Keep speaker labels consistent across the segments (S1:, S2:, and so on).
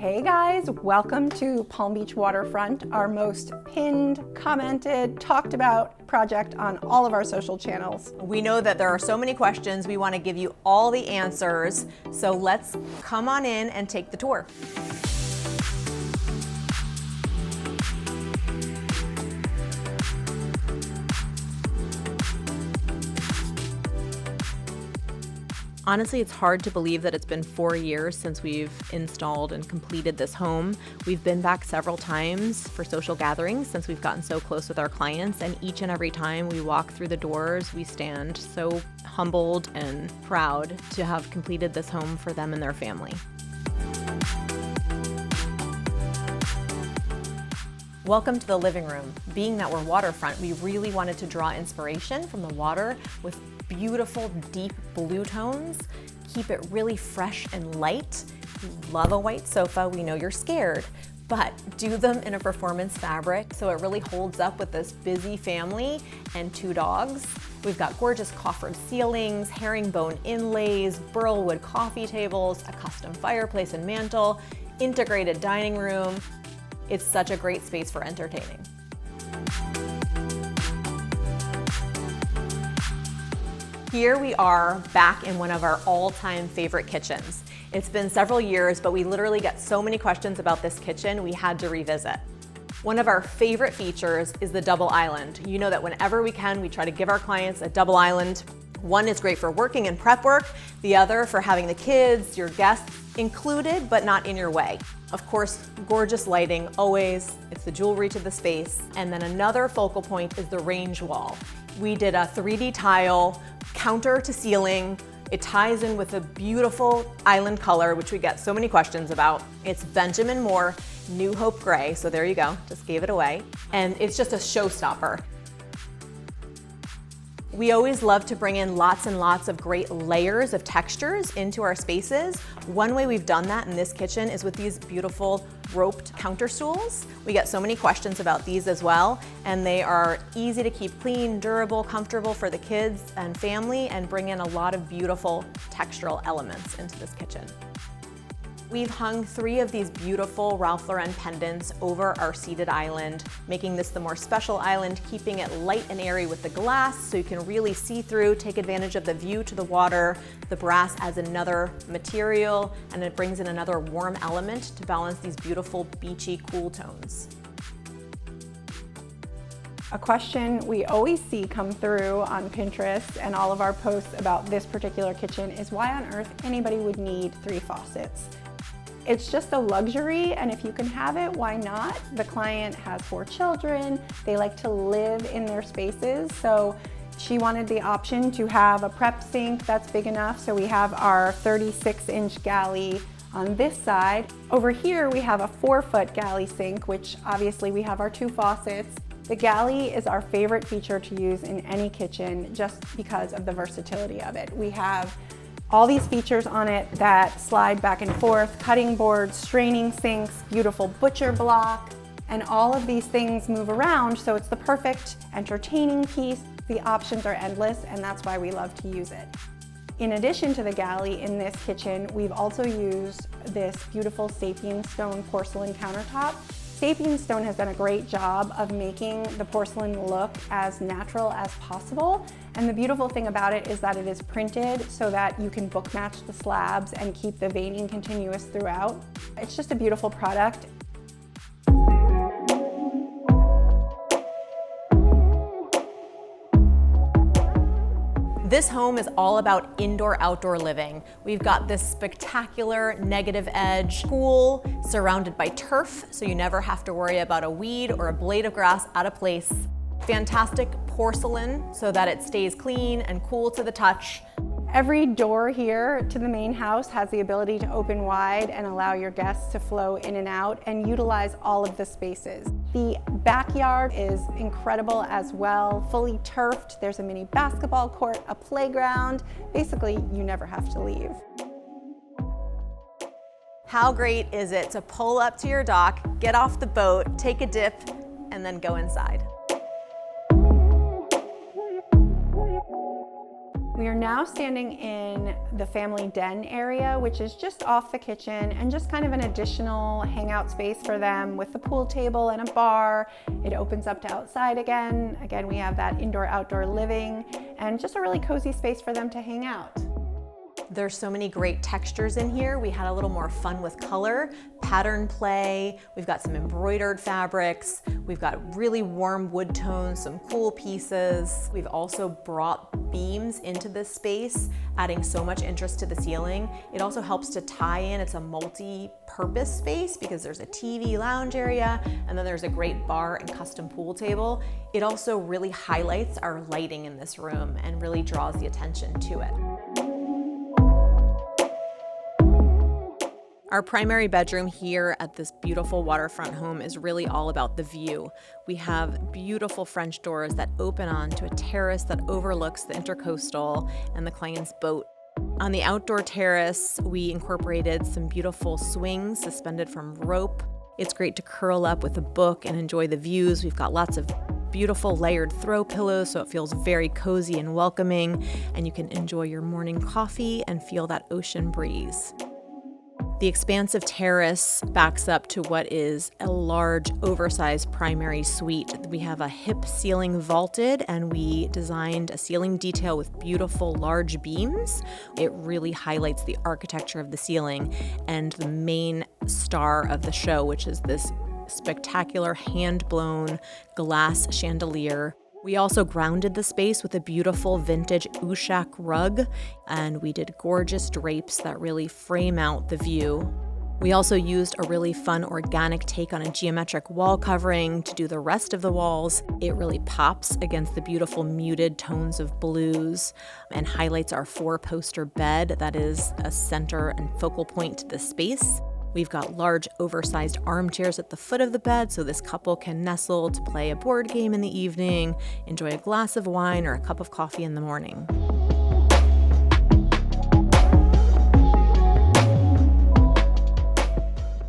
S1: Hey guys, welcome to Palm Beach Waterfront, our most pinned, commented, talked about project on all of our social channels.
S2: We know that there are so many questions. We want to give you all the answers. So let's come on in and take the tour. Honestly, it's hard to believe that it's been 4 years since we've installed and completed this home. We've been back several times for social gatherings since we've gotten so close with our clients, and each and every time we walk through the doors, we stand so humbled and proud to have completed this home for them and their family. Welcome to the living room. Being that we're waterfront, we really wanted to draw inspiration from the water with beautiful deep blue tones. Keep it really fresh and light. If you love a white sofa, we know you're scared, but do them in a performance fabric so it really holds up with this busy family and 2 dogs. We've got gorgeous coffered ceilings, herringbone inlays, burlwood coffee tables, a custom fireplace and mantle, integrated dining room. It's such a great space for entertaining. Here we are back in one of our all-time favorite kitchens. It's been several years, but we literally get so many questions about this kitchen, we had to revisit. One of our favorite features is the double island. You know that whenever we can, we try to give our clients a double island. One is great for working and prep work, the other for having the kids, your guests included, but not in your way. Of course, gorgeous lighting, always. It's the jewelry to the space. And then another focal point is the range wall. We did a 3D tile, counter to ceiling. It ties in with a beautiful island color, which we get so many questions about. It's Benjamin Moore New Hope Gray, so there you go, just gave it away. And it's just a showstopper. We always love to bring in lots and lots of great layers of textures into our spaces. One way we've done that in this kitchen is with these beautiful roped counter stools. We get so many questions about these as well, and they are easy to keep clean, durable, comfortable for the kids and family, and bring in a lot of beautiful textural elements into this kitchen. We've hung 3 of these beautiful Ralph Lauren pendants over our seated island, making this the more special island, keeping it light and airy with the glass so you can really see through, take advantage of the view to the water. The brass adds another material, and it brings in another warm element to balance these beautiful beachy cool tones.
S1: A question we always see come through on Pinterest and all of our posts about this particular kitchen is why on earth anybody would need 3 faucets. It's just a luxury, and if you can have it, why not? The client has 4 children. They like to live in their spaces, so she wanted the option to have a prep sink that's big enough, so we have our 36-inch galley on this side. Over here, we have a 4-foot galley sink, which obviously we have our 2 faucets. The galley is our favorite feature to use in any kitchen just because of the versatility of it. We have all these features on it that slide back and forth, cutting boards, straining sinks, beautiful butcher block, and all of these things move around, so it's the perfect entertaining piece. The options are endless, and that's why we love to use it. In addition to the galley in this kitchen, we've also used this beautiful sapien stone porcelain countertop. Sapien stone has done a great job of making the porcelain look as natural as possible. And the beautiful thing about it is that it is printed so that you can book match the slabs and keep the veining continuous throughout. It's just a beautiful product.
S2: This home is all about indoor-outdoor living. We've got this spectacular negative edge pool surrounded by turf, so you never have to worry about a weed or a blade of grass out of place. Fantastic porcelain so that it stays clean and cool to the touch.
S1: Every door here to the main house has the ability to open wide and allow your guests to flow in and out and utilize all of the spaces. The backyard is incredible as well, fully turfed. There's a mini basketball court, a playground. Basically, you never have to leave.
S2: How great is it to pull up to your dock, get off the boat, take a dip, and then go inside?
S1: We We are now standing in the family den area, which is just off the kitchen and just kind of an additional hangout space for them with the pool table and a bar. It opens up to outside again. Again, we have that indoor-outdoor living and just a really cozy space for them to hang out.
S2: There's so many great textures in here. We had a little more fun with color, pattern play. We've got some embroidered fabrics. We've got really warm wood tones, some cool pieces. We've also brought beams into this space, adding so much interest to the ceiling. It also helps to tie in. It's a multi-purpose space because there's a TV lounge area, and then there's a great bar and custom pool table. It also really highlights our lighting in this room and really draws the attention to it. Our primary bedroom here at this beautiful waterfront home is really all about the view. We have beautiful French doors that open onto a terrace that overlooks the Intercoastal and the client's boat. On the outdoor terrace, we incorporated some beautiful swings suspended from rope. It's great to curl up with a book and enjoy the views. We've got lots of beautiful layered throw pillows, so it feels very cozy and welcoming, and you can enjoy your morning coffee and feel that ocean breeze. The expansive terrace backs up to what is a large, oversized primary suite. We have a hip ceiling vaulted, and we designed a ceiling detail with beautiful large beams. It really highlights the architecture of the ceiling and the main star of the show, which is this spectacular hand-blown glass chandelier. We also grounded the space with a beautiful vintage Ushak rug, and we did gorgeous drapes that really frame out the view. We also used a really fun organic take on a geometric wall covering to do the rest of the walls. It really pops against the beautiful muted tones of blues and highlights our 4-poster bed that is a center and focal point to the space. We've got large, oversized armchairs at the foot of the bed so this couple can nestle to play a board game in the evening, enjoy a glass of wine or a cup of coffee in the morning.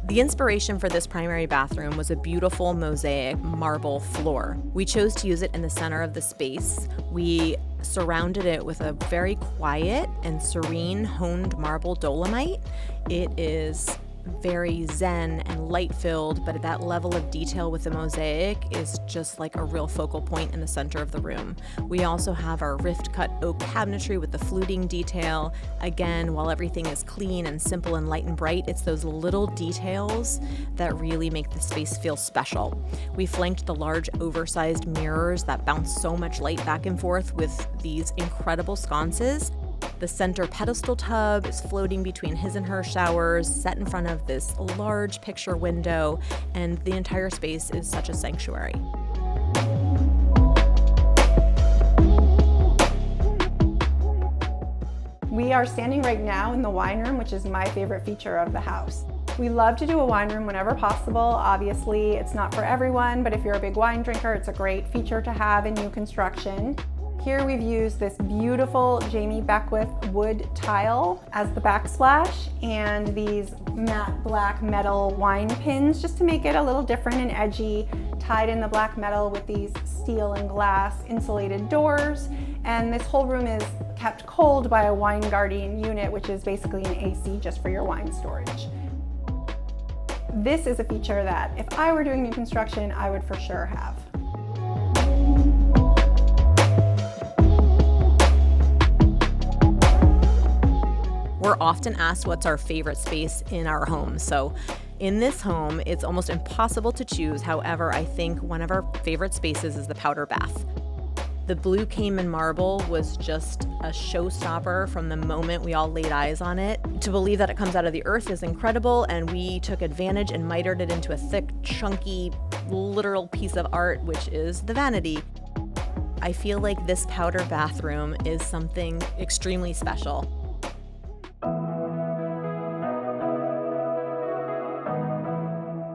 S2: The inspiration for this primary bathroom was a beautiful mosaic marble floor. We chose to use it in the center of the space. We surrounded it with a very quiet and serene honed marble dolomite. It is very zen and light-filled, but that level of detail with the mosaic is just like a real focal point in the center of the room. We also have our rift-cut oak cabinetry with the fluting detail. Again, while everything is clean and simple and light and bright, it's those little details that really make the space feel special. We flanked the large, oversized mirrors that bounce so much light back and forth with these incredible sconces. The center pedestal tub is floating between his and her showers, set in front of this large picture window, and the entire space is such a sanctuary.
S1: We are standing right now in the wine room, which is my favorite feature of the house. We love to do a wine room whenever possible. Obviously, it's not for everyone, but if you're a big wine drinker, it's a great feature to have in new construction. Here we've used this beautiful Jamie Beckwith wood tile as the backsplash and these matte black metal wine pins just to make it a little different and edgy, tied in the black metal with these steel and glass insulated doors. And this whole room is kept cold by a wine guardian unit, which is basically an AC just for your wine storage. This is a feature that if I were doing new construction, I would for sure have.
S2: We're often asked what's our favorite space in our home. So in this home, it's almost impossible to choose. However, I think one of our favorite spaces is the powder bath. The blue Cayman marble was just a showstopper from the moment we all laid eyes on it. To believe that it comes out of the earth is incredible, and we took advantage and mitered it into a thick, chunky, literal piece of art, which is the vanity. I feel like this powder bathroom is something extremely special.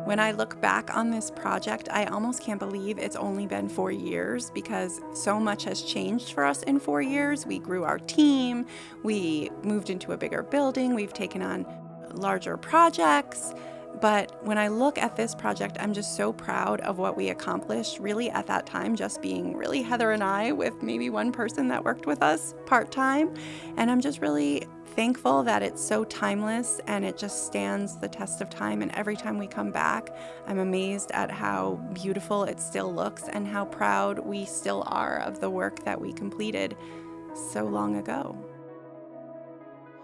S1: When I look back on this project, I almost can't believe it's only been 4 years because so much has changed for us in 4 years. We grew our team, we moved into a bigger building, we've taken on larger projects, But when I look at this project, I'm just so proud of what we accomplished, really at that time, just being really Heather and I with maybe one person that worked with us part-time. And I'm just really thankful that it's so timeless and it just stands the test of time. And every time we come back, I'm amazed at how beautiful it still looks and how proud we still are of the work that we completed so long ago.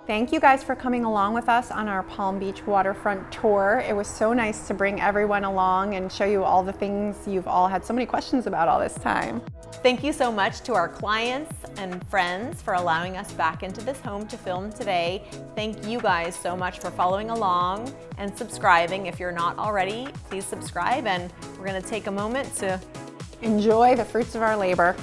S1: Thank you guys for coming along with us on our Palm Beach waterfront tour. It was so nice to bring everyone along and show you all the things you've all had so many questions about all this time.
S2: Thank you so much to our clients and friends for allowing us back into this home to film today. Thank you guys so much for following along and subscribing. If you're not already, please subscribe, and we're gonna take a moment to
S1: enjoy the fruits of our labor.